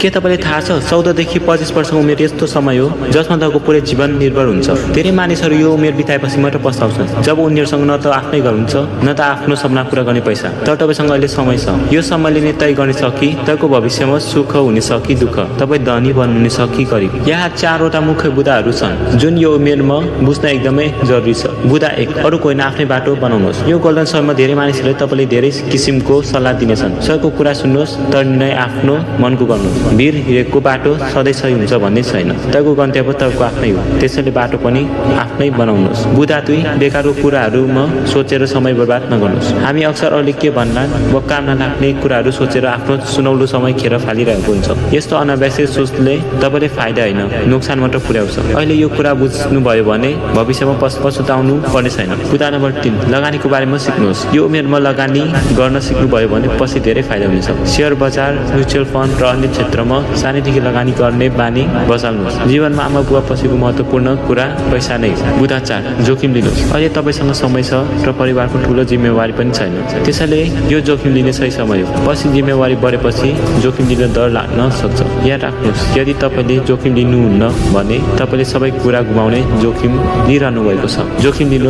के तपाईलाई थाहा छ 14 देखि 25 वर्षको उमेर यस्तो समय हो जसमा तपाईँको पुरै जीवन निर्भर हुन्छ। धेरै मानिसहरू यो उमेर बिताएपछि मात्र पछाउँछन् जब उनीहरूसँग न त आफ्नै घर हुन्छ न त आफ्नो सपना पूरा गर्ने पैसा। तर तपाईसँग अहिले समय छ। यो समयले नै तय गर्ने छ कि तपाईँको भविष्यमा सुख हुने छ कि दुःख, तपाईँ धनी बन्नुहुने छ कि गरिब। यहाँ 4वटा मुख्य बुदाहरू छन् जुन यो उमेरमा बुझ्न एकदमै जरुरी छ। बुदा 1, अरू कोहीले आफ्नै बाटो बनाउनुहोस्। यो गोल्डन समयमा धेरै मानिसहरूले तपाईँले धेरै किसिमको सल्लाह दिनेछन्। सबैको कुरा सुन्नुहोस् तर निर्णय आफ्नो मनको गर्नुहोस्। वीर हिरेको बाटो सधैँ सही हुन्छ भन्ने छैन। तपाईँको गन्तव्य तपाईँको आफ्नै हो, त्यसैले बाटो पनि आफ्नै बनाउनुहोस्। बुदा 2, बेकारको कुराहरूमा सोचेर समय बर्बाद नगर्नुहोस्। हामी अक्सर अरूले के भन्ला वा काम नलाग्ने कुराहरू सोचेर आफ्नो सुनौलो समय खेर फालिरहेको हुन्छ। यस्तो अनावश्यक सोचले तपाईँले फाइदा होइन नोक्सान मात्र पुर्याउँछ। अहिले यो कुरा बुझ्नुभयो भने भविष्यमा पछुताउनु पर्ने छैन। बुदा नम्बर 3, लगानीको बारेमा सिक्नुहोस्। यो उमेरमा लगानी गर्न सिक्नुभयो भने पछि धेरै फाइदा हुनेछ। शेयर बजार, म्युचुअल फन्ड र अन्य क्षेत्रमा सानैदेखि लगानी गर्ने बानी बसाल्नुहोस्। जीवनमा आमा बुवा पछिको महत्त्वपूर्ण कुरा पैसा नै हो। बुदा 4, जोखिम लिनुहोस्। अहिले तपाईँसँग समय छ र परिवारको ठुलो जिम्मेवारी पनि छैन, त्यसैले यो जोखिम लिने सही समय हो। पछि जिम्मेवारी बढेपछि जोखिम लिन डर लाग्न सक्छ। याद राख्नुहोस् यदि तपाईँले जोखिम लिनुहुन्न भने तपाईँले सबै कुरा गुमाउने जोखिम लिइरहनु भएको छ। जोखिम लिनु